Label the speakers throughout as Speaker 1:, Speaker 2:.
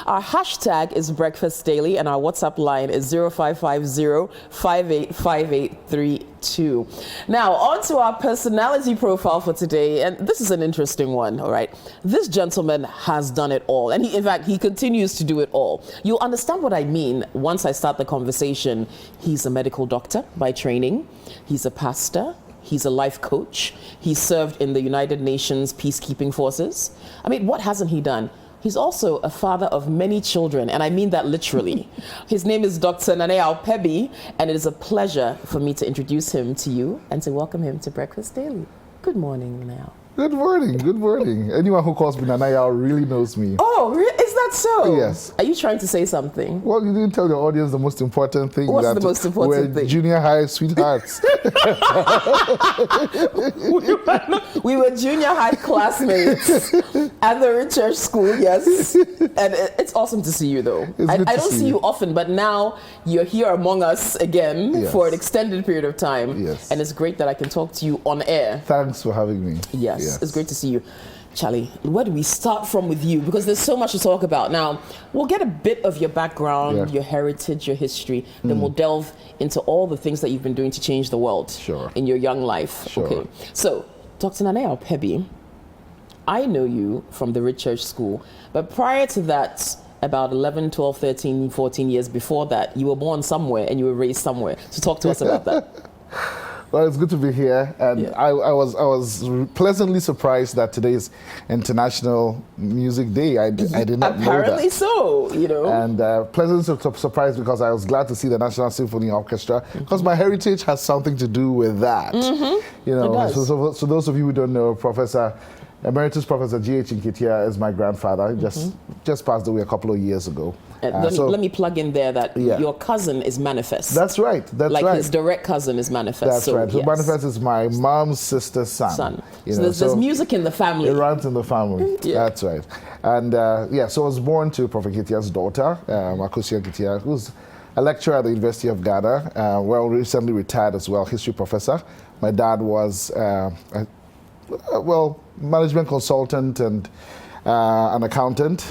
Speaker 1: Our hashtag is Breakfast Daily, and our WhatsApp line is 0550-585832. Now, on to our personality profile for today, and this is an interesting one, all right? This gentleman has done it all, and in fact, he continues to do it all. You'll understand what I mean once I start the conversation. He's a medical doctor by training. He's a pastor. He's a life coach. He served in the United Nations peacekeeping forces. I mean, what hasn't he done? He's also a father of many children, and I mean that literally. His name is Dr. Nana Yaw Perbi, and it is a pleasure for me to introduce him to you and to welcome him to Breakfast Daily. Good morning, Nana Yaw.
Speaker 2: Good morning, good morning. Anyone who calls me Nana Yaw really knows me.
Speaker 1: Oh, is that so?
Speaker 2: Yes.
Speaker 1: Are you trying to say something?
Speaker 2: Well, you didn't tell your audience the most important thing.
Speaker 1: What's the most important thing?
Speaker 2: We're junior high sweethearts.
Speaker 1: We were junior high classmates at the Richard School, yes. And it's awesome to see you, though. I don't see you often, but now you're here among us again for an extended period of time.
Speaker 2: Yes.
Speaker 1: And it's great that I can talk to you on air.
Speaker 2: Thanks for having me.
Speaker 1: Yes, it's great to see you. Charlie, where do we start from with you? Because there's so much to talk about. Now, we'll get a bit of your background, your heritage, your history, then we'll delve into all the things that you've been doing to change the world in your young life.
Speaker 2: Sure.
Speaker 1: Okay. So, Dr. Nana Yaw Perbi, I know you from the Richard School, but prior to that, about 11, 12, 13, 14 years before that, you were born somewhere and you were raised somewhere. So talk to us about that.
Speaker 2: Well, it's good to be here, and I was pleasantly surprised that today is International Music Day. I did not know that.
Speaker 1: Apparently so, you know. And
Speaker 2: pleasantly surprised because I was glad to see the National Symphony Orchestra, because my heritage has something to do with that. You know, so those of you who don't know, Emeritus Professor G.H. Nketia is my grandfather. He just passed away a couple of years ago.
Speaker 1: Let me plug in there that your cousin is Manifest.
Speaker 2: That's right. That's
Speaker 1: like
Speaker 2: right.
Speaker 1: His direct cousin is Manifest.
Speaker 2: That's right. So Manifest is my mom's sister's son.
Speaker 1: So there's music in the family.
Speaker 2: It runs in the family. That's right. And so I was born to Prophet Nketia's daughter, Makosia Nketia, who's a lecturer at the University of Ghana, recently retired as well, history professor. My dad was management consultant and an accountant.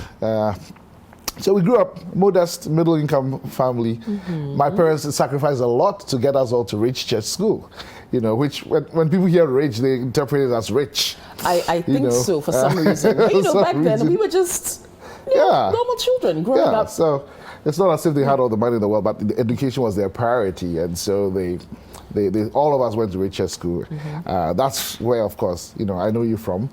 Speaker 2: So we grew up modest, middle-income family. My parents sacrificed a lot to get us all to Rich Church School, you know, which when people hear rich, they interpret it as rich.
Speaker 1: I think so for some reason. But, back then we were just normal children growing up.
Speaker 2: So it's not as if they had all the money in the world, but the education was their priority, and so they all of us went to Richard School. That's where, of course, I know you from.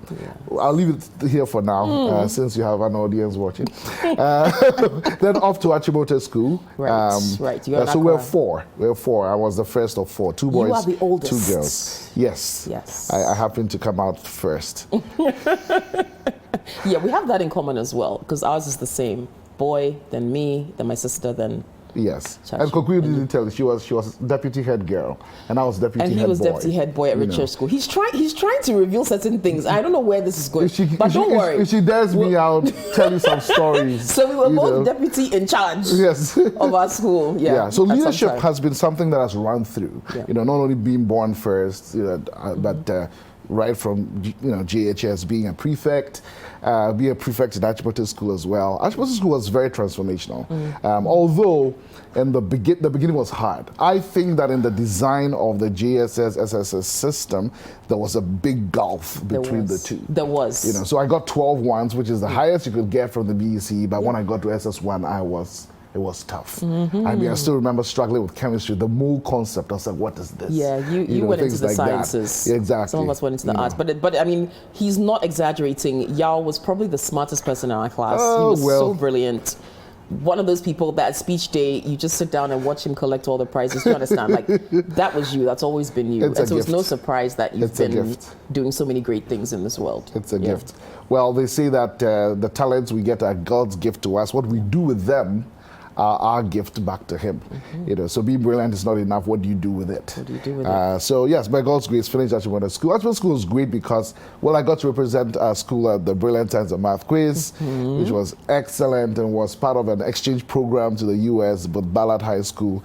Speaker 2: I'll leave it here for now, since you have an audience watching. Then off to Achimota School.
Speaker 1: Right.
Speaker 2: So we're four. I was the first of four. Two boys,
Speaker 1: you are the oldest.
Speaker 2: 2 girls. Yes. I happened to come out first.
Speaker 1: Yeah, we have that in common as well, because ours is the same. Boy, then me, then my sister, then...
Speaker 2: Yes, and Kokuyu didn't tell you, she was deputy head girl, and I was deputy head boy.
Speaker 1: And he was deputy head boy at Richard School. He's trying to reveal certain things. I don't know where this is going, but don't worry.
Speaker 2: If she dares me, I'll tell you some stories.
Speaker 1: So we were both deputy in charge of our school.
Speaker 2: So leadership has been something that has run through. Not only being born first, but right from JHS, being a prefect, be a prefect at Achimota School as well. Achimota School was very transformational. Although in the beginning was hard. I think that in the design of the JSS SSS system, there was a big gulf between the two.
Speaker 1: There was.
Speaker 2: So I got 12 ones, which is the highest you could get from the BEC, but when I got to SS1, it was tough. I mean, I still remember struggling with chemistry, the mole concept. I was like, what is this?
Speaker 1: Yeah, you went into the sciences.
Speaker 2: Exactly.
Speaker 1: Some of us went into the arts. But I mean, he's not exaggerating. Yaw was probably the smartest person in our class. He was so brilliant. One of those people that at speech day, you just sit down and watch him collect all the prizes. You understand? Like, that was you. That's always been you. And so it's no surprise that you've been doing so many great things in this world.
Speaker 2: It's a gift. Well, they say that the talents we get are God's gift to us. What we do with them our gift back to him. So being brilliant is not enough. What do you do with it? So yes, by God's grace, finished Achimota School. Achimota School was great because, I got to represent our school at the Brilliant Science and Math Quiz, which was excellent and was part of an exchange program to the US, but Ballard High School.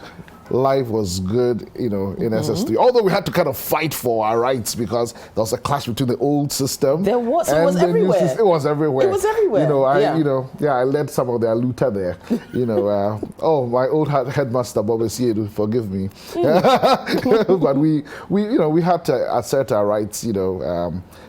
Speaker 2: life was good, in SS3. Although we had to kind of fight for our rights because there was a clash between the old system.
Speaker 1: There was.
Speaker 2: And
Speaker 1: it was
Speaker 2: the new
Speaker 1: everywhere.
Speaker 2: system. It was everywhere.
Speaker 1: It was everywhere.
Speaker 2: I led some of their looter there. My old headmaster, Bob Siedu, forgive me. But we had to assert our rights,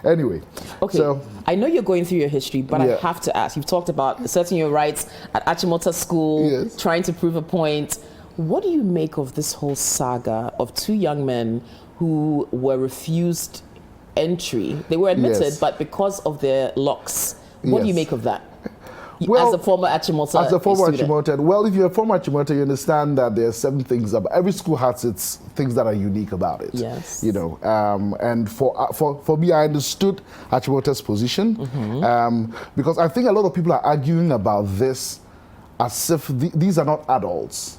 Speaker 2: Anyway.
Speaker 1: Okay.
Speaker 2: So,
Speaker 1: I know you're going through your history, but I have to ask. You've talked about asserting your rights at Achimota School, trying to prove a point. What do you make of this whole saga of two young men who were refused entry? They were admitted, but because of their locks. What do you make of that?
Speaker 2: Well,
Speaker 1: as a former Achimota
Speaker 2: As a former
Speaker 1: student.
Speaker 2: Achimota, well, if you're a former Achimota, you understand that there are certain things about every school has its things that are unique about it.
Speaker 1: Yes.
Speaker 2: And for me, I understood Achimota's position because I think a lot of people are arguing about this as if these are not adults.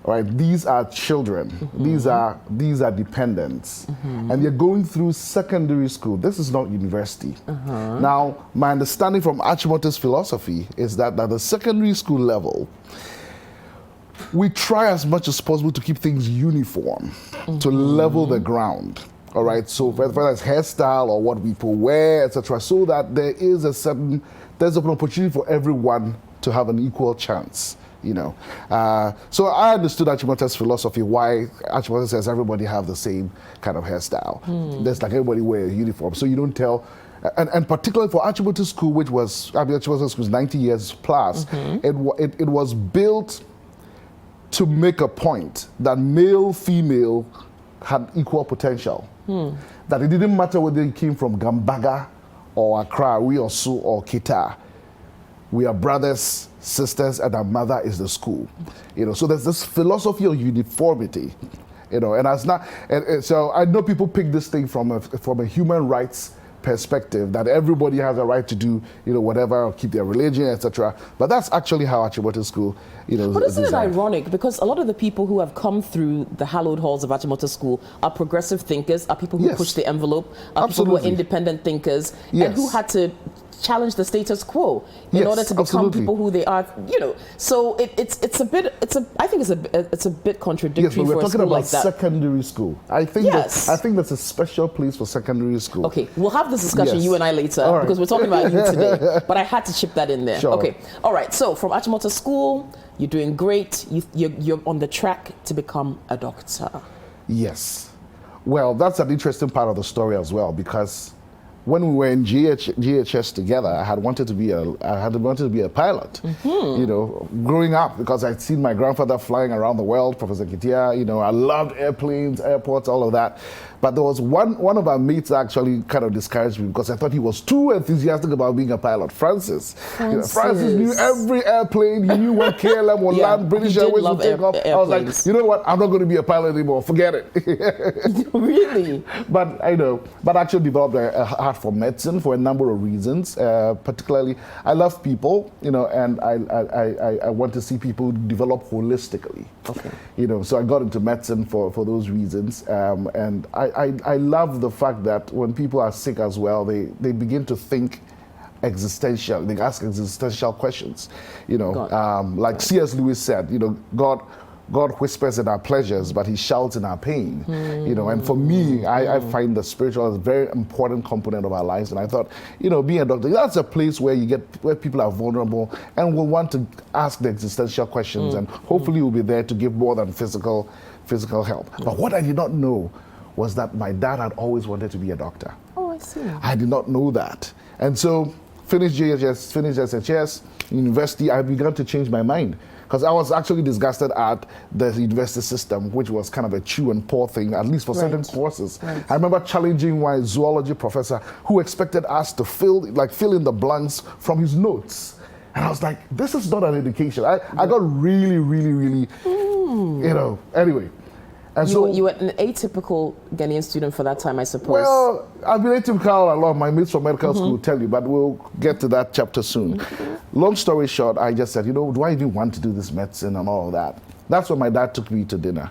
Speaker 2: Right, these are children. These are dependents, and they're going through secondary school. This is not university. Now, my understanding from Achimota's philosophy is that at the secondary school level, we try as much as possible to keep things uniform, to level the ground. All right, so whether it's hairstyle or what people wear, etc., so that there's an opportunity for everyone to have an equal chance. So I understood Achimota's philosophy, why Achimota says everybody have the same kind of hairstyle. There's like everybody wear a uniform, so you don't tell. And particularly for Achimota School, Achimota School is 90 years plus, it was built to make a point that male, female had equal potential. That it didn't matter whether you came from Gambaga or Accra, Osu or Kita. We are brothers, sisters, and our mother is the school. So there's this philosophy of uniformity. And so I know people pick this thing from a human rights perspective, that everybody has a right to do, whatever, or keep their religion, etc. But that's actually how Achimota School,
Speaker 1: But isn't it ironic? Because a lot of the people who have come through the hallowed halls of Achimota School are progressive thinkers, are people who push the envelope, are people who are independent thinkers, and who had to challenge the status quo in order to become people who they are. So I think it's a bit contradictory.
Speaker 2: Yes, but we're
Speaker 1: for a
Speaker 2: talking
Speaker 1: school
Speaker 2: about
Speaker 1: like that.
Speaker 2: secondary school. I think that's a special place for secondary school.
Speaker 1: Okay, we'll have this discussion, you and I, later, because we're talking about you today. But I had to chip that in there.
Speaker 2: Sure.
Speaker 1: Okay, all right. So from Achimota School, you're doing great. You're on the track to become a doctor. Yes.
Speaker 2: Well, that's an interesting part of the story as well, because when we were in GHS together, I had wanted to be a pilot. Growing up, because I'd seen my grandfather flying around the world, Professor Kitia. I loved airplanes, airports, all of that. But there was one of our mates actually kind of discouraged me because I thought he was too enthusiastic about being a pilot. Francis knew every airplane. He knew when KLM would land, British Airways would take off. I was like, you know what? I'm not going to be a pilot anymore. Forget it.
Speaker 1: Really?
Speaker 2: But I actually developed a heart for medicine for a number of reasons. Particularly, I love people, and I want to see people develop holistically. Okay. So I got into medicine for those reasons, and I love the fact that when people are sick as well, they begin to think existential. They ask existential questions. Like C.S. Lewis said, God whispers in our pleasures, but he shouts in our pain. And for me, I find the spiritual as a very important component of our lives. And I thought, being a doctor, that's a place where where people are vulnerable and will want to ask the existential questions, and hopefully we'll be there to give more than physical help. But what I did not know was that my dad had always wanted to be a doctor.
Speaker 1: Oh, I see.
Speaker 2: I did not know that. And so, finished GHS, finished SHS, university, I began to change my mind. Because I was actually disgusted at the university system, which was kind of a chew and pour thing, at least for certain courses. Right. I remember challenging my zoology professor who expected us to fill in the blanks from his notes. And I was like, this is not an education. I got really, really, really, anyway. And
Speaker 1: you were an atypical Ghanaian student for that time, I suppose.
Speaker 2: Well, I've been atypical a lot. My mates from medical school will tell you, but we'll get to that chapter soon. Long story short, I just said, do I even want to do this medicine and all of that? That's when my dad took me to dinner.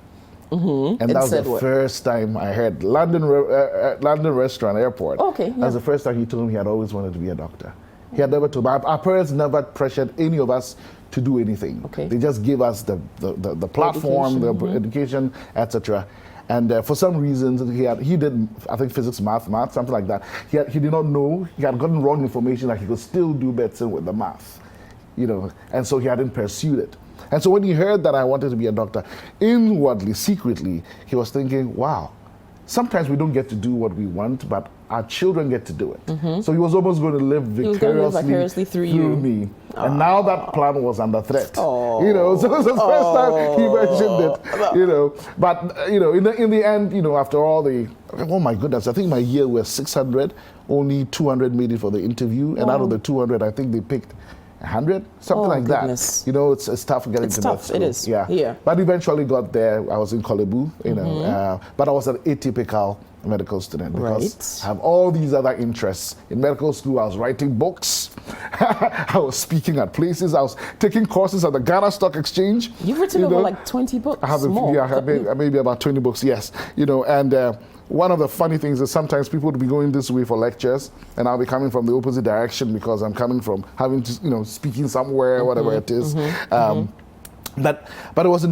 Speaker 2: And that was the first time I heard London Restaurant Airport.
Speaker 1: Okay. Yeah.
Speaker 2: That's the first time he told me he had always wanted to be a doctor. He had never told me. Our parents never pressured any of us to do anything.
Speaker 1: Okay.
Speaker 2: They just give us the platform, the education, etc. And for some reasons, he did, I think, physics, math, something like that. He did not know, he had gotten wrong information that he could still do better with the math, and so he hadn't pursued it. And so when he heard that I wanted to be a doctor, inwardly, secretly, he was thinking, wow, sometimes we don't get to do what we want, but our children get to do it. So he was almost going to live vicariously through me. And now that plan was under threat. So it was the first time he mentioned it. But in the end, after all oh my goodness, I think my year was 600, only 200 made it for the interview, and out of the 200, I think they picked 100, something like
Speaker 1: goodness.
Speaker 2: that. It's tough getting to that school.
Speaker 1: It is.
Speaker 2: Yeah. But eventually got there. I was in Kolebu, but I was an atypical medical student because I have all these other interests. In medical school, I was writing books. I was speaking at places. I was taking courses at the Ghana Stock Exchange.
Speaker 1: You've written over like 20 books.
Speaker 2: I have maybe about 20 books, yes. And one of the funny things is sometimes people would be going this way for lectures, and I'll be coming from the opposite direction because I'm coming from having to, speaking somewhere, whatever it is. But it was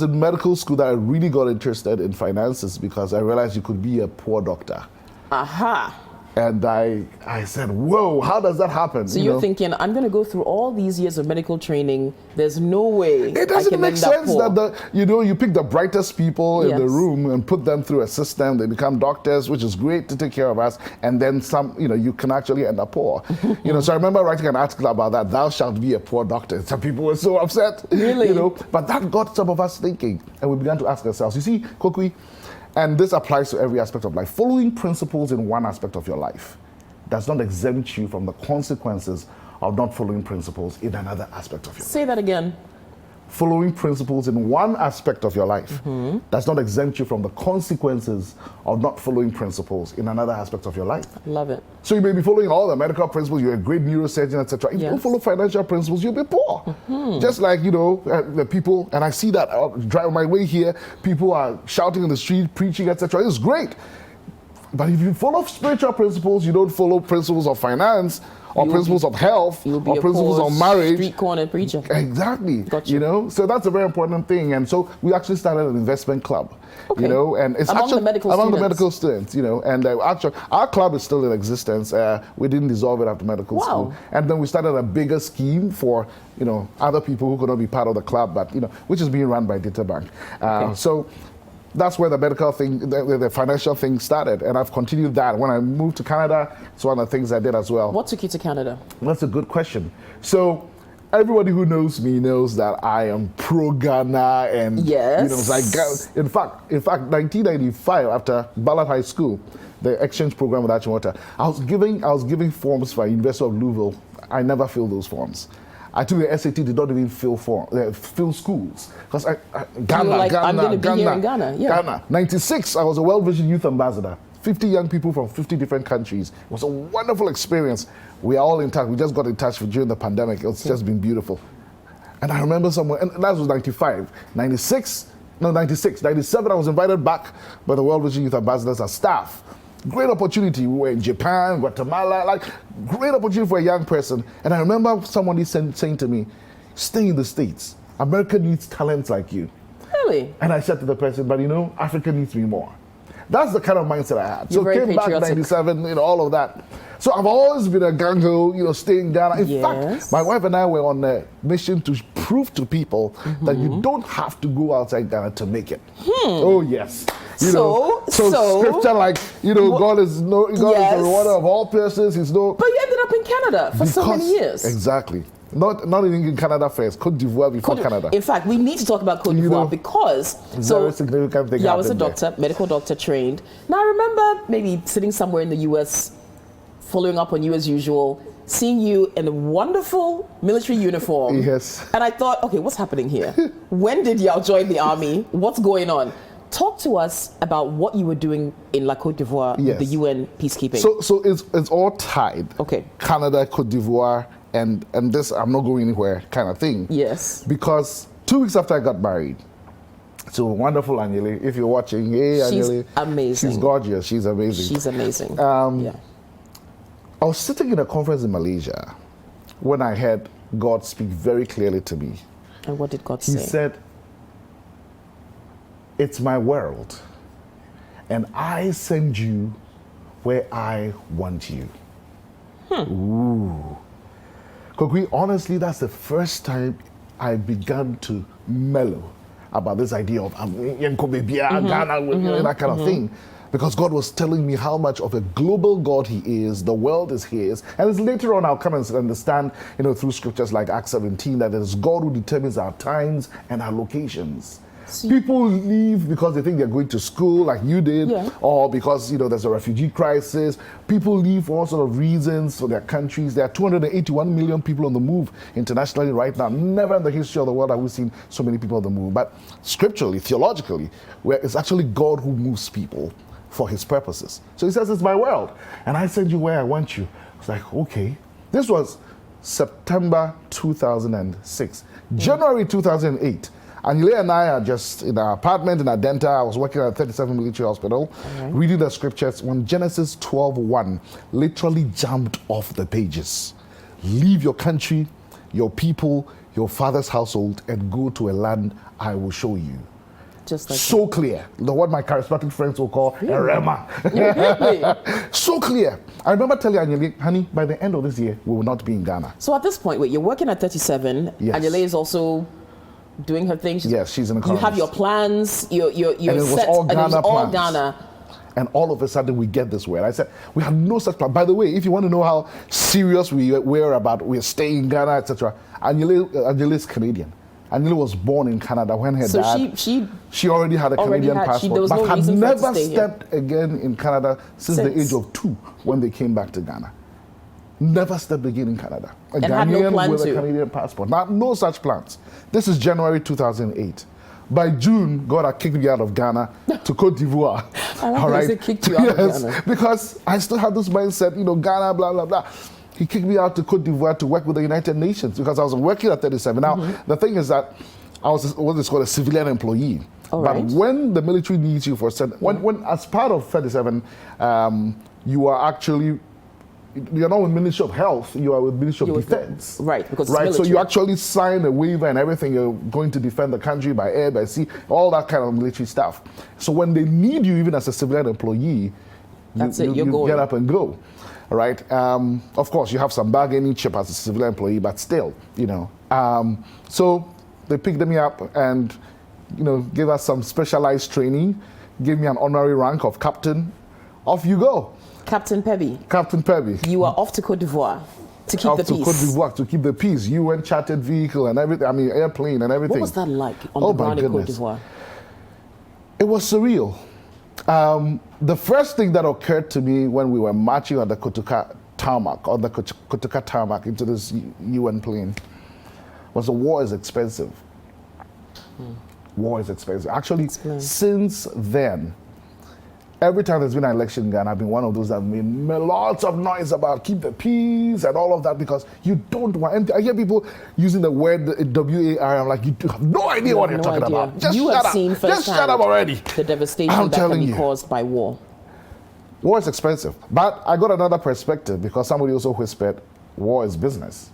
Speaker 2: in medical school that I really got interested in finances because I realized you could be a poor doctor.
Speaker 1: Aha.
Speaker 2: And I said, whoa, how does that happen?
Speaker 1: So you're thinking, I'm going to go through all these years of medical training. There's no way
Speaker 2: it doesn't make sense that you pick the brightest people in the room and put them through a system. They become doctors, which is great to take care of us. And then you can actually end up poor. So I remember writing an article about that. Thou shalt be a poor doctor. Some people were so upset.
Speaker 1: Really?
Speaker 2: But that got some of us thinking, and we began to ask ourselves. You see, Kokui. And this applies to every aspect of life. Following principles in one aspect of your life does not exempt you from the consequences of not following principles in another aspect of your life.
Speaker 1: Say that again.
Speaker 2: Following principles in one aspect of your life does not exempt you from the consequences of not following principles in another aspect of your life.
Speaker 1: Love it.
Speaker 2: So you may be following all the medical principles, you're a great neurosurgeon, etc. If you don't follow financial principles, you'll be poor. Just like, the people, and I see that driving my way here, people are shouting in the street, preaching, etc. It's great. But if you follow spiritual principles, you don't follow principles of finance, or principles of health, or principles of marriage.
Speaker 1: Street corner preacher.
Speaker 2: Exactly.
Speaker 1: Gotcha.
Speaker 2: So that's a very important thing. And so we actually started an investment club. And it's among the medical students, and actually our club is still in existence. We didn't dissolve it after medical school. And then we started a bigger scheme for, other people who could not be part of the club, but, which is being run by Data Bank. So that's where the medical thing, the financial thing started, and I've continued that. When I moved to Canada, it's one of the things I did as well.
Speaker 1: What took you to Canada?
Speaker 2: That's a good question. So everybody who knows me knows that I am pro Ghana, and in fact, 1995, after Ballard High School, the exchange program with Achimota, I was giving forms for University of Louisville. I never filled those forms. I took the SAT, did not even fill schools. Because Ghana,
Speaker 1: I'm going to be here in Ghana. Yeah.
Speaker 2: Ghana. 96, I was a World Vision Youth Ambassador. 50 young people from 50 different countries. It was a wonderful experience. We are all in touch. We just got in touch during the pandemic. It's just been beautiful. And I remember someone, and that was 95. 96, 97, I was invited back by the World Vision Youth Ambassadors as staff. Great opportunity. We were in Japan, Guatemala, great opportunity for a young person. And I remember somebody saying to me, stay in the States. America needs talents like you.
Speaker 1: Really?
Speaker 2: And I said to the person, but Africa needs me more. That's the kind of mindset I had.
Speaker 1: You're very
Speaker 2: came back 97, all of that. So I've always been a gung-ho, stay in Ghana. In fact, my wife and I were on a mission to prove to people that you don't have to go outside Ghana to make it. Oh yes. So scripture God is the rewarder of all persons. But
Speaker 1: you ended up in Canada for so many years.
Speaker 2: Exactly. Not even in Canada first, Côte d'Ivoire before Canada.
Speaker 1: In fact, we need to talk about Côte d'Ivoire because
Speaker 2: very significant thing.
Speaker 1: I was a doctor, medical doctor trained. Now I remember maybe sitting somewhere in the US, following up on you as usual, seeing you in a wonderful military uniform.
Speaker 2: Yes.
Speaker 1: And I thought, okay, what's happening here? When did y'all join the army? What's going on? Talk to us about what you were doing in La Côte d'Ivoire, the UN peacekeeping.
Speaker 2: So it's all tied.
Speaker 1: Okay.
Speaker 2: Canada, Côte d'Ivoire, and this I'm not going anywhere kind of thing.
Speaker 1: Yes.
Speaker 2: Because 2 weeks after I got married, so wonderful Anyele, if you're watching, hey Anyele.
Speaker 1: She's amazing.
Speaker 2: She's gorgeous. She's amazing.
Speaker 1: She's amazing.
Speaker 2: I was sitting in a conference in Malaysia when I heard God speak very clearly to me.
Speaker 1: And what did God
Speaker 2: He
Speaker 1: say?
Speaker 2: said, "It's my world, and I send you where I want you." Ooh. Because honestly, that's the first time I began to mellow about this idea of Ghana, that kind of thing. Because God was telling me how much of a global God He is, the world is His. And it's later on I'll come and understand, through scriptures like Acts 17, that it is God who determines our times and our locations. People leave because they think they're going to school like you did, or because there's a refugee crisis. People leave for all sorts of reasons for their countries. There are 281 million people on the move internationally right now. Never in the history of the world have we seen so many people on the move. But scripturally, theologically, where it's actually God who moves people for His purposes. So He says, "It's my world, and I send you where I want you." It's like, okay. This was September 2006. January 2008. Anyele and I are just in our apartment in Adenta. I was working at 37 Military Hospital, reading the scriptures when Genesis 12:1 literally jumped off the pages. "Leave your country, your people, your father's household, and go to a land I will show you."
Speaker 1: Just like
Speaker 2: so clear. What my charismatic friends will call a rema. So clear. I remember telling Anyele, "Honey, by the end of this year, we will not be in Ghana."
Speaker 1: So at this point, wait, you're working at 37.
Speaker 2: Yes.
Speaker 1: Anyele is also doing her thing.
Speaker 2: Yes, she's an
Speaker 1: You
Speaker 2: economist.
Speaker 1: have your plans. You're
Speaker 2: And it was
Speaker 1: set.
Speaker 2: all
Speaker 1: And it was
Speaker 2: Ghana
Speaker 1: all
Speaker 2: plans.
Speaker 1: Ghana.
Speaker 2: And all of a sudden we get this word. I said, we had no such plan. By the way, if you want to know how serious we were about we're staying in Ghana, etc., Anyele is Canadian. Anyele was born in Canada when her
Speaker 1: So
Speaker 2: dad. She already had a
Speaker 1: already
Speaker 2: Canadian
Speaker 1: had-
Speaker 2: passport,
Speaker 1: there was
Speaker 2: but
Speaker 1: no
Speaker 2: had
Speaker 1: reason for her to
Speaker 2: never
Speaker 1: stay here.
Speaker 2: stepped again in Canada since the age of 2 when they came back to Ghana. Never stepped again in Canada. A
Speaker 1: had no
Speaker 2: Ghanaian
Speaker 1: plan
Speaker 2: with
Speaker 1: to.
Speaker 2: a Canadian passport. No such plans. This is January 2008. By June, God had kicked me out of Ghana to Cote d'Ivoire.
Speaker 1: I like how he said kicked you out of Ghana.
Speaker 2: Because I still had this mindset, Ghana, blah, blah, blah. He kicked me out to Cote d'Ivoire to work with the United Nations because I was working at 37. Now, the thing is that I was what is called a civilian employee.
Speaker 1: All
Speaker 2: but
Speaker 1: right.
Speaker 2: when the military needs you for when as part of 37, you are actually, you're not with Ministry of Health, you are with Ministry of Defense.
Speaker 1: Right, because it's
Speaker 2: right. So
Speaker 1: military.
Speaker 2: you actually sign a waiver and everything. You're going to defend the country by air, by sea, all that kind of military stuff. So when they need you, even as a civilian employee, you
Speaker 1: going.
Speaker 2: get up and go. Right. Of course, you have some bargaining chip as a civilian employee, but still, So they picked me up and, gave us some specialized training, gave me an honorary rank of captain. Off you go.
Speaker 1: Captain Perbi.
Speaker 2: Captain Perbi.
Speaker 1: You are off to Cote d'Ivoire to keep the
Speaker 2: to
Speaker 1: peace.
Speaker 2: Cote d'Ivoire to keep the peace. You went chartered vehicle and everything. I mean, airplane and everything.
Speaker 1: What was that like on the ground in Cote d'Ivoire?
Speaker 2: It was surreal. The first thing that occurred to me when we were marching on the Kotoka tarmac into this UN plane was the war is expensive. War is expensive. Actually, since then, every time there's been an election in Ghana, I've been one of those that made lots of noise about keep the peace and all of that because you don't want. And I hear people using the word WAR. I'm like, you have no idea what you're talking about. Just
Speaker 1: you
Speaker 2: shut
Speaker 1: have
Speaker 2: up.
Speaker 1: seen
Speaker 2: Just shut up already.
Speaker 1: The devastation that can be caused by war.
Speaker 2: War is expensive. But I got another perspective because somebody also whispered, war is business.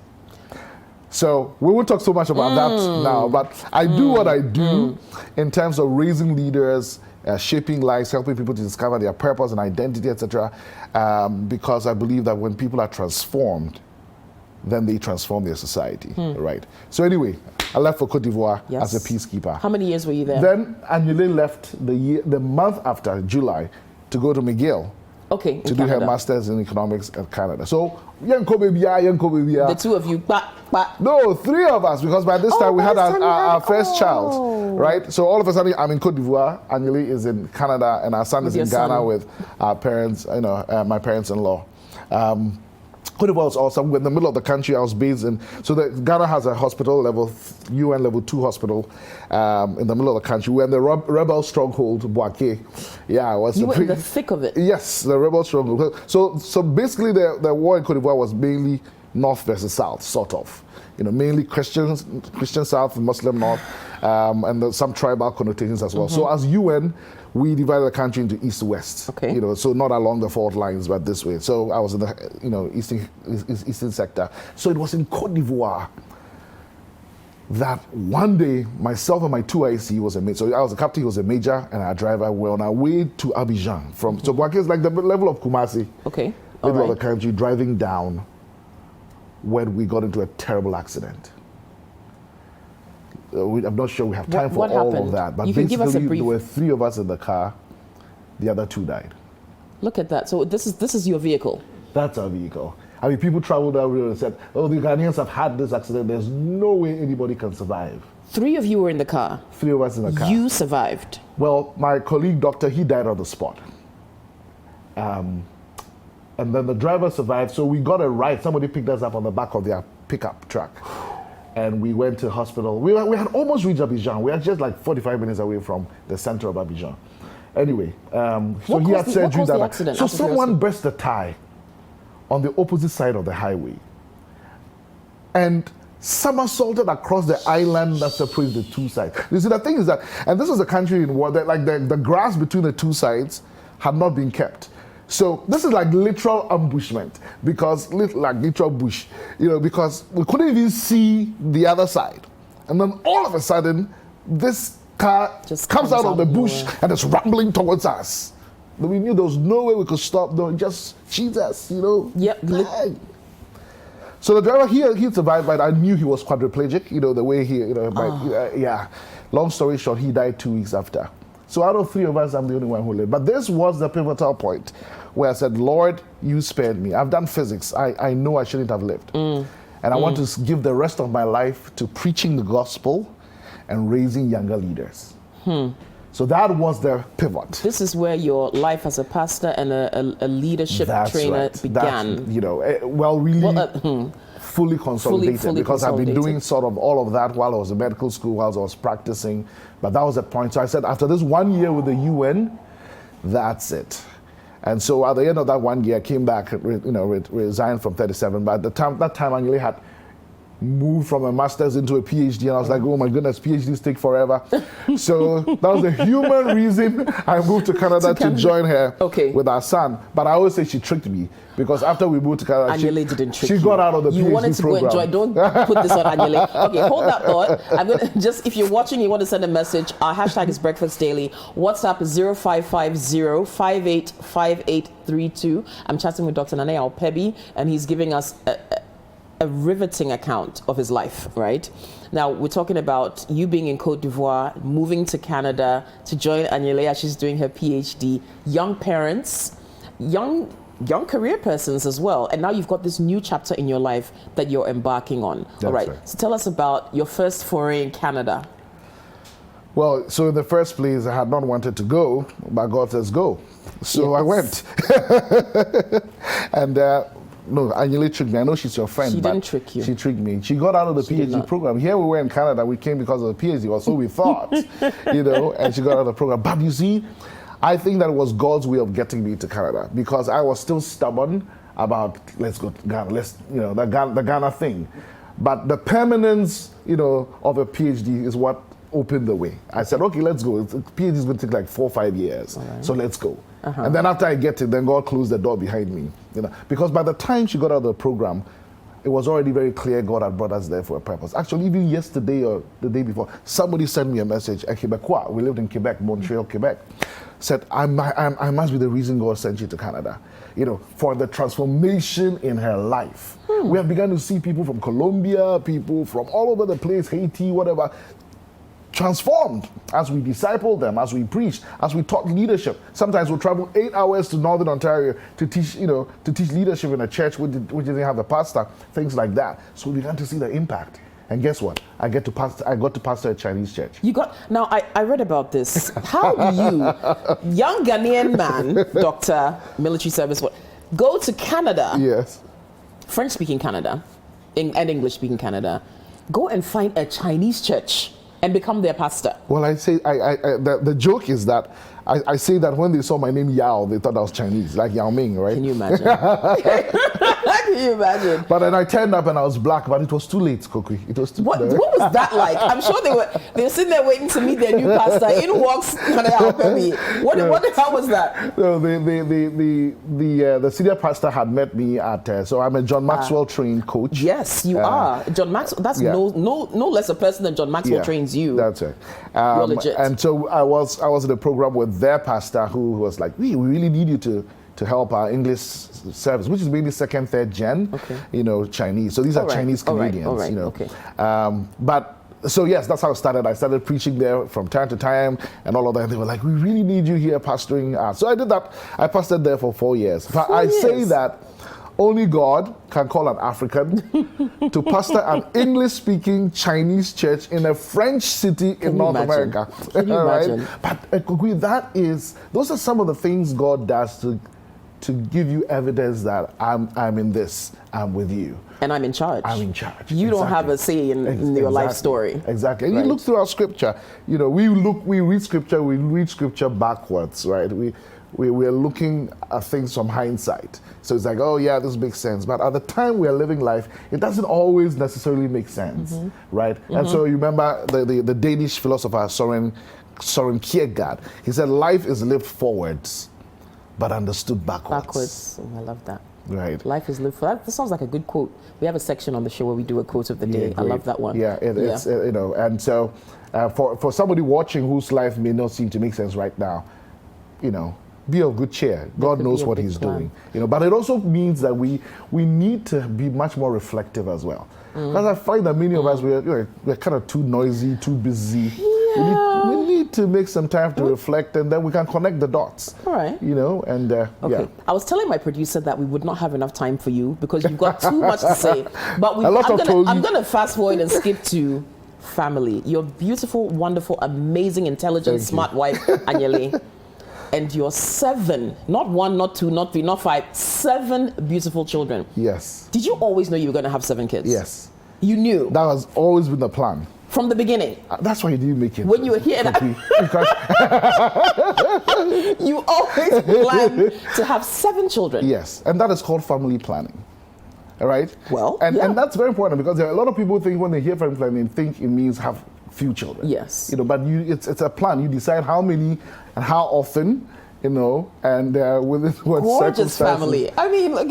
Speaker 2: So we won't talk so much about that now, but I do what I do in terms of raising leaders, shaping lives, helping people to discover their purpose and identity, etc. Because I believe that when people are transformed, then they transform their society, right? So anyway, I left for Cote d'Ivoire as a peacekeeper.
Speaker 1: How many years were you there?
Speaker 2: Then Anyele left the month after, July, to go to McGill.
Speaker 1: Okay,
Speaker 2: to do her master's in economics at Canada. So, the
Speaker 1: two of you,
Speaker 2: No, 3 of us, because by this time we had our first child, right? So all of a sudden, I'm in Cote d'Ivoire, Anyele is in Canada, and our son is in Ghana with our parents, my parents-in-law. Cote d'Ivoire was awesome. In the middle of the country, I was based in. So Ghana has a hospital level, UN level 2 hospital, in the middle of the country. We're in the rebel stronghold, Boaké. Yeah, it was.
Speaker 1: You were in the thick of it.
Speaker 2: Yes, the rebel stronghold. So basically, the war in Cote d'Ivoire was mainly North versus South, sort of. Mainly Christian South, Muslim North, and some tribal connotations as well. So as UN, we divided the country into East to West.
Speaker 1: Okay.
Speaker 2: So not along the fault lines, but this way. So I was in the eastern sector. So it was in Côte d'Ivoire that one day myself and my 2IC was a major. So I was a captain, he was a major, and our driver were on our way to Abidjan from. So Bouaké is like the level of Kumasi.
Speaker 1: Okay.
Speaker 2: Middle of the country, driving down, when we got into a terrible accident. I'm not sure we have time for all of that, but
Speaker 1: you can give us a brief.
Speaker 2: There were 3 of us in the car. The other 2 died.
Speaker 1: Look at that. So this is your vehicle.
Speaker 2: That's our vehicle. I mean, people traveled that road and said, "Oh, the Ghanaians have had this accident. There's no way anybody can survive."
Speaker 1: 3 of you were in the car.
Speaker 2: 3 of us in the car.
Speaker 1: You survived.
Speaker 2: Well, my colleague doctor, he died on the spot. And then the driver survived, so we got a ride. Somebody picked us up on the back of their pickup truck. And we went to hospital. We had almost reached Abidjan. We were just like 45 minutes away from the center of Abidjan. Anyway, so he had surgery.
Speaker 1: What caused the accident?
Speaker 2: So someone burst a tie on the opposite side of the highway and somersaulted across the island that separates the 2 sides. You see, the thing is that, and this is a country in war that like the grass between the 2 sides had not been kept. So this is like literal ambushment, because like literal bush, because we couldn't even see the other side. And then all of a sudden, this car just comes out of the bush and it's rumbling towards us. But we knew there was no way we could stop, though, just Jesus,
Speaker 1: Yep.
Speaker 2: So the driver, he survived, but I knew he was quadriplegic, the way he, yeah. Long story short, he died 2 weeks after. So out of 3 of us, I'm the only one who lived. But this was the pivotal point where I said, Lord, you spared me. I've done physics. I know I shouldn't have lived. And I want to give the rest of my life to preaching the gospel and raising younger leaders. So that was the pivot.
Speaker 1: This is where your life as a pastor and a leadership trainer began.
Speaker 2: Fully consolidated,
Speaker 1: fully
Speaker 2: because
Speaker 1: consolidated.
Speaker 2: I've been doing sort of all of that while I was in medical school, while I was practicing. But that was the point. So I said, after this 1 year with the UN, that's it. And so at the end of that 1 year, I came back, resigned from 37. But at that time, I really had moved from a master's into a PhD, and I was like, oh my goodness, PhDs take forever. So that was the human reason I moved to Canada to join her with our son. But I always say she tricked me, because after we moved to Canada, she got out of the PhD program.
Speaker 1: You wanted to go enjoy. Don't put this on Anyele. Okay, hold that thought. I'm gonna if you're watching, you want to send a message. Our hashtag is Breakfast Daily. WhatsApp is 0550-585832. I'm chatting with Dr. Nana Yaw Perbi, and he's giving us a riveting account of his life, right? Now, we're talking about you being in Côte d'Ivoire, moving to Canada to join Anyele as she's doing her PhD, young parents, young career persons as well. And now you've got this new chapter in your life that you're embarking on.
Speaker 2: That's
Speaker 1: all right.
Speaker 2: right.
Speaker 1: So tell us about your first foray in Canada.
Speaker 2: Well, so in the first place, I had not wanted to go, but God says go. So I went. And no, Anyele tricked me. I know she's your friend.
Speaker 1: She didn't trick you.
Speaker 2: She tricked me. She got out of the PhD program. Here we were in Canada. We came because of the PhD, or so we thought, and she got out of the program. But you see, I think that was God's way of getting me to Canada, because I was still stubborn about, let's go to Ghana, the Ghana thing. But the permanence, of a PhD is what opened the way. I said, okay, let's go. PhD is going to take like 4 or 5 years, so let's go. And then after I get it, then God closed the door behind me. Because by the time she got out of the program, it was already very clear God had brought us there for a purpose. Actually, even yesterday or the day before, somebody sent me a message, a Quebecois, we lived in Quebec, Montreal, Quebec, said, I must be the reason God sent you to Canada, for the transformation in her life. We have begun to see people from Colombia, people from all over the place, Haiti, whatever, transformed as we discipled them, as we preached, as we taught leadership. Sometimes we'll travel 8 hours to Northern Ontario to teach, leadership in a church which didn't have a pastor, things like that. So we began to see the impact. And guess what? I got to pastor a Chinese church.
Speaker 1: Now I read about this. How do you, young Ghanaian man, doctor, military service, go to Canada?
Speaker 2: Yes.
Speaker 1: French-speaking Canada, and English-speaking Canada, go and find a Chinese church and become their pastor?
Speaker 2: Well, I say, the joke is that I say that when they saw my name Yao, they thought I was Chinese, like Yao Ming, right?
Speaker 1: Can you imagine? Can you imagine?
Speaker 2: But then I turned up and I was black, but it was too late, Kokui. It was too
Speaker 1: What
Speaker 2: late.
Speaker 1: was that like? I'm sure they were sitting there waiting to meet their new pastor. In walks Nana Yaw Perbi. What the hell was that?
Speaker 2: No, the senior pastor had met me at so I'm a John Maxwell trained coach.
Speaker 1: Yes, you are. John Maxwell. That's no less a person than John Maxwell trains you.
Speaker 2: That's right.
Speaker 1: You're legit.
Speaker 2: And so I was in a program with their pastor who was like, we really need you to help our English service, which is mainly second, third gen, Chinese. So these are Chinese Canadians, but so yes, that's how it started. I started preaching there from time to time and all of that. They were like, we really need you here pastoring us. So I did that. I pastored there for 4 years. But I say that only God can call an African to pastor an English-speaking Chinese church in a French city in North America.
Speaker 1: Can you imagine?
Speaker 2: But those are some of the things God does to give you evidence that I'm in this, I'm with you.
Speaker 1: And I'm in charge.
Speaker 2: I'm in charge.
Speaker 1: You don't have a say in your life story.
Speaker 2: Exactly. And you look through our scripture, we read scripture backwards, right? We're looking at things from hindsight. So it's like, oh yeah, this makes sense. But at the time we're living life, it doesn't always necessarily make sense, right? And so you remember the Danish philosopher Søren Kierkegaard, he said, life is lived forwards, but understood backwards.
Speaker 1: Oh, I love that.
Speaker 2: Right.
Speaker 1: Life is lived forwards. That sounds like a good quote. We have a section on the show where we do a quote of the day. I love that one.
Speaker 2: Yeah, it's and so for somebody watching whose life may not seem to make sense right now, be of good cheer. God knows what He's doing. But it also means that we need to be much more reflective as well. Because I find that many of us we're kind of too noisy, too busy.
Speaker 1: Yeah.
Speaker 2: We need to make some time to reflect, and then we can connect the dots.
Speaker 1: All right.
Speaker 2: Okay.
Speaker 1: I was telling my producer that we would not have enough time for you because you've got too much to say. But I'm gonna fast forward and skip to family. Your beautiful, wonderful, amazing, intelligent, smart wife, Anyele. And your 7, not 1, not 2, not 3, not 5, 7 beautiful children.
Speaker 2: Yes.
Speaker 1: Did you always know you were going to have 7 kids?
Speaker 2: Yes.
Speaker 1: You knew?
Speaker 2: That has always been the plan.
Speaker 1: From the beginning?
Speaker 2: That's why you didn't make it.
Speaker 1: When you were here, you always planned to have 7 children.
Speaker 2: Yes, and that is called family planning. All right?
Speaker 1: Well,
Speaker 2: and that's very important because there are a lot of people think when they hear family planning, think it means have few children.
Speaker 1: Yes.
Speaker 2: But it's a plan. You decide how many and how often, and within what
Speaker 1: gorgeous
Speaker 2: circumstances.
Speaker 1: family. I mean, look,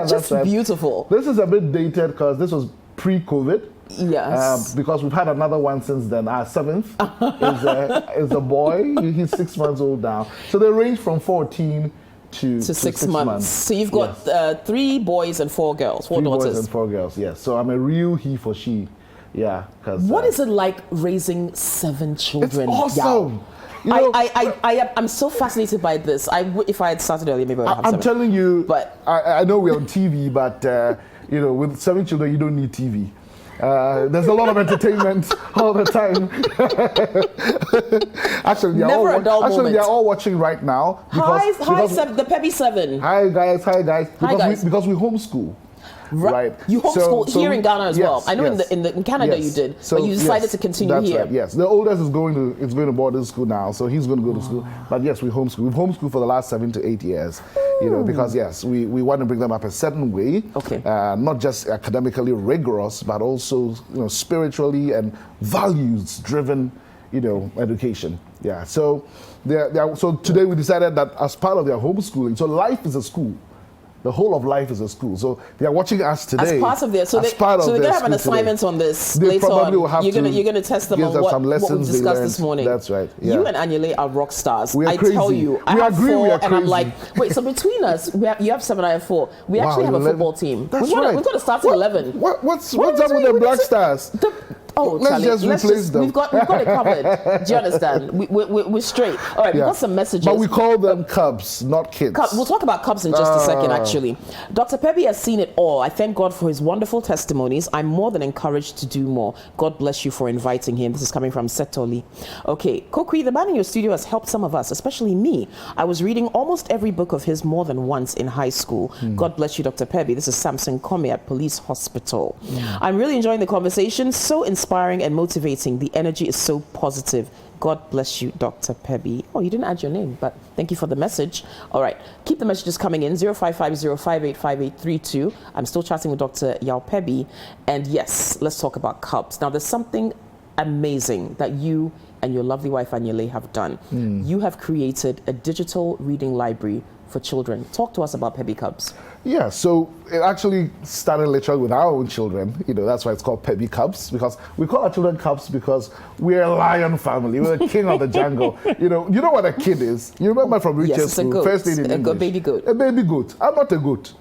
Speaker 1: just beautiful.
Speaker 2: This is a bit dated because this was pre-COVID.
Speaker 1: Yes.
Speaker 2: Because we've had another one since then. Our 7th is a boy. He's 6 months old now. So they range from 14 to 6 months.
Speaker 1: So you've got 3 boys and 4 girls, 4 daughters.
Speaker 2: 3 boys and 4 girls, yes. So I'm a real he for she. Yeah.
Speaker 1: What is it like raising 7 children?
Speaker 2: It's awesome.
Speaker 1: I'm so fascinated by this. If I had started earlier, maybe I would have 7.
Speaker 2: I'm telling you,
Speaker 1: but
Speaker 2: I know we're on TV, but with 7 children, you don't need TV. There's a lot of entertainment all the time. Actually, they're all watching right now.
Speaker 1: Because the Peppy 7.
Speaker 2: Hi guys. Because we homeschool.
Speaker 1: Right. You homeschool here in Ghana as well. I know in Canada you did, but you decided to continue here.
Speaker 2: Right, yes. The oldest is going to boarding school now, so he's going to go to school. But yes, we homeschool. We've homeschooled for the last 7 to 8 years. Because yes, we want to bring them up a certain way. Okay. Not just academically rigorous, but also spiritually and values-driven, education. Yeah. So so today we decided that as part of their homeschooling, so life is a school. The whole of life is a school. So they are watching us today.
Speaker 1: As part of their, so they're going to have an assignment on this later on. You're going to test them on what we discussed this morning.
Speaker 2: That's right. Yeah.
Speaker 1: You and Anyele are rock stars.
Speaker 2: We are crazy.
Speaker 1: Tell you, I have 4, and I'm like, wait. So between us, you have 7, I have 4. We actually have a football team.
Speaker 2: That's right.
Speaker 1: We've got to start at 11.
Speaker 2: What's up with the Black Stars? Let's just replace them.
Speaker 1: We've got it covered. Do you understand? We're straight. All right, we've got some messages.
Speaker 2: But we call them Cubs, not kids.
Speaker 1: We'll talk about Cubs in just a second, actually. Dr. Perbi has seen it all. I thank God for his wonderful testimonies. I'm more than encouraged to do more. God bless you for inviting him. This is coming from Setoli. Okay, Kokui, the man in your studio has helped some of us, especially me. I was reading almost every book of his more than once in high school. God bless you, Dr. Perbi. This is Samson Kome at Police Hospital. I'm really enjoying the conversation. So inspiring and motivating. The energy is so positive. God bless you, Dr. Perbi. Oh, you didn't add your name, but thank you for the message. All right, keep the messages coming in, 0550585832. I'm still chatting with Dr. Yaw Perbi. And yes, let's talk about Cubs. Now, there's something amazing that you and your lovely wife, Anyele, have done. You have created a digital reading library for children. Talk to us about Peppy Cubs.
Speaker 2: Yeah, so it actually started literally with our own children. That's why it's called Peppy Cubs, because we call our children Cubs because we're a lion family. We're the king of the jungle. You know what a kid is? You remember from Richard's school, first aid in English.
Speaker 1: A baby goat.
Speaker 2: A baby goat. I'm not a goat.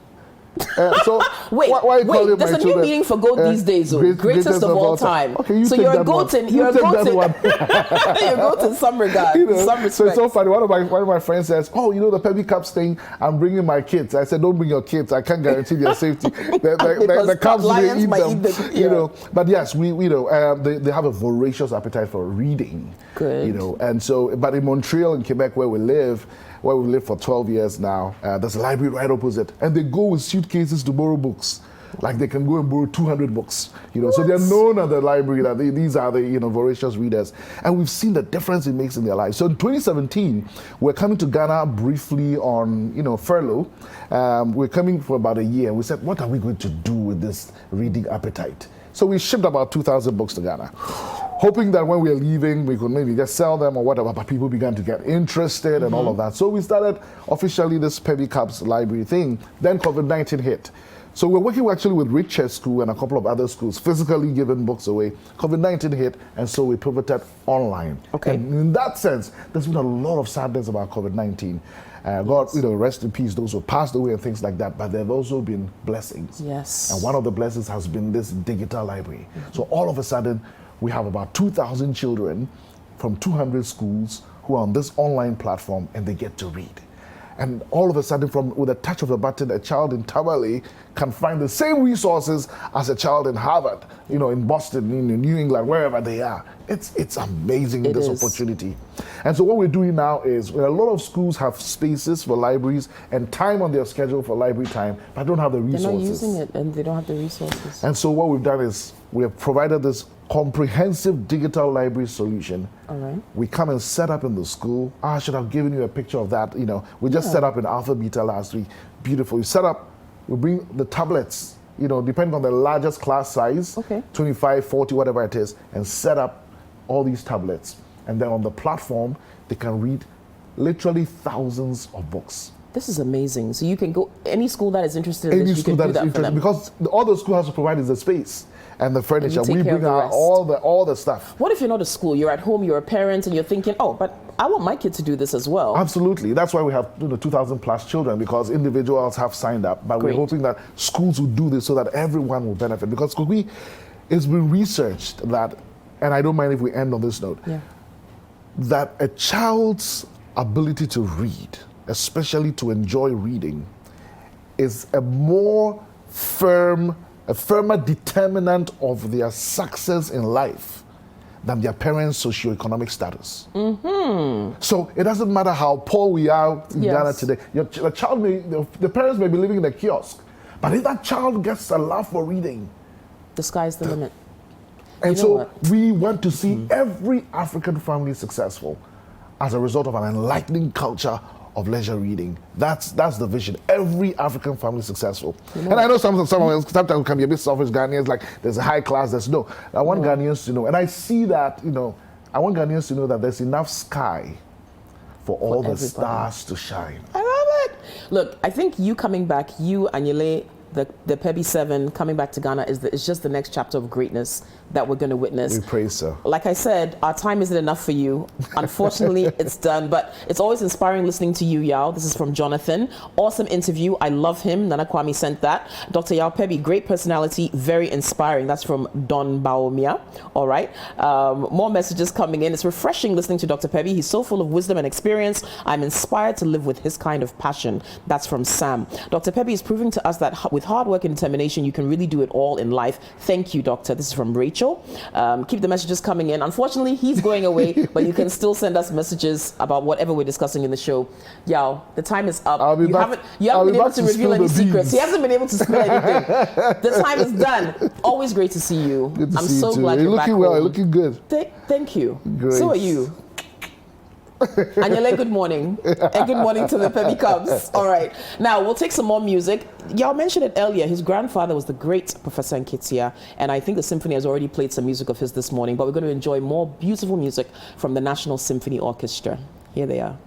Speaker 2: So
Speaker 1: wait, there's a new meaning for goat these days, greatest of all time.
Speaker 2: Okay,
Speaker 1: so you're a goat in you're a goat in some regard, some respect.
Speaker 2: So it's so funny. One of my friends says, "Oh, the Peppy Cubs thing. I'm bringing my kids." I said, "Don't bring your kids. I can't guarantee their safety. the Cubs will eat them." But yes, they have a voracious appetite for reading.
Speaker 1: Good.
Speaker 2: And so, but in Montreal and Quebec, where we've lived for 12 years now, there's a library right opposite, and they go with suitcases to borrow books. Like they can go and borrow 200 books, So they're known at the library that these are the voracious readers, and we've seen the difference it makes in their lives. So in 2017, we're coming to Ghana briefly on furlough. We're coming for about a year. We said, what are we going to do with this reading appetite? So we shipped about 2,000 books to Ghana, hoping that when we're leaving, we could maybe just sell them or whatever, but people began to get interested and all of that. So we started officially this Peppy Cubs library thing. Then COVID-19 hit. So we're working actually with Richard's School and a couple of other schools, physically giving books away. COVID-19 hit, and so we pivoted online.
Speaker 1: Okay.
Speaker 2: And in that sense, there's been a lot of sadness about COVID-19. God, rest in peace, those who passed away and things like that, but there have also been blessings.
Speaker 1: Yes.
Speaker 2: And one of the blessings has been this digital library. So all of a sudden, we have about 2,000 children from 200 schools who are on this online platform, and they get to read. And all of a sudden, with a touch of a button, a child in Tamale can find the same resources as a child in Harvard, in Boston, in New England, wherever they are. It's amazing, this opportunity. And so what we're doing now is, a lot of schools have spaces for libraries and time on their schedule for library time, but don't have the resources.
Speaker 1: They're not using it, and they don't have the resources.
Speaker 2: And so what we've done is, we have provided this comprehensive digital library solution.
Speaker 1: All right. We
Speaker 2: come and set up in the school. I should have given you a picture of that. We just set up in Alpha Beta last week. Beautiful. We set up, we bring the tablets, depending on the largest class size, 25, 40, whatever it is, and set up all these tablets. And then on the platform, they can read literally thousands of books.
Speaker 1: This is amazing. So you can go, any school that is interested in this, you can do that for them.
Speaker 2: Because all the school has to provide is the space and the furniture. We bring out all the stuff.
Speaker 1: What if you're not a school? You're at home, you're a parent, and you're thinking, oh, but I want my kid to do this as well.
Speaker 2: Absolutely. That's why we have 2,000 plus children, because individuals have signed up. But we're hoping that schools will do this so that everyone will benefit. Because it's been researched that, and I don't mind if we end on this note, that a child's ability to read, especially to enjoy reading, is a firmer determinant of their success in life than their parents' socioeconomic status. So it doesn't matter how poor we are in Ghana today. The parents may be living in a kiosk, but if that child gets a love for reading,
Speaker 1: the sky's the limit.
Speaker 2: And so we want to see every African family successful as a result of an enlightening culture of leisure reading. That's the vision. Every African family successful. And I know sometimes we can be a bit selfish. Ghanaians, like, there's a high class, there's no. I want Ghanaians to know, and I see that, I want Ghanaians to know that there's enough sky for all the stars to shine.
Speaker 1: I love it. Look, I think you coming back, you, Anyele, the Peppy 7 coming back to Ghana is just the next chapter of greatness that we're going to witness.
Speaker 2: We praise so.
Speaker 1: Like I said, our time isn't enough for you. Unfortunately, it's done, but it's always inspiring listening to you, Yaw. This is from Jonathan. Awesome interview. I love him. Nana Kwame sent that. Dr. Yaw Perbi, great personality, very inspiring. That's from Don Baomia. All right. More messages coming in. It's refreshing listening to Dr. Perbi. He's so full of wisdom and experience. I'm inspired to live with his kind of passion. That's from Sam. Dr. Perbi is proving to us that with hard work and determination, you can really do it all in life. Thank you, Doctor. This is from Rachel. Keep the messages coming in. Unfortunately, he's going away, but you can still send us messages about whatever we're discussing in the show. Yaw, the time is up. You haven't been able to reveal any secrets. He hasn't been able to spill anything. The time is done. Always great to see you. I'm so glad you're back home.
Speaker 2: You're looking well. You're looking good.
Speaker 1: Thank you.
Speaker 2: Great.
Speaker 1: So are you. Anyele, good morning. And good morning to the Peppy Cubs. All right. Now, we'll take some more music. Y'all mentioned it earlier. His grandfather was the great Professor Nketia, and I think the symphony has already played some music of his this morning, but we're going to enjoy more beautiful music from the National Symphony Orchestra. Here they are.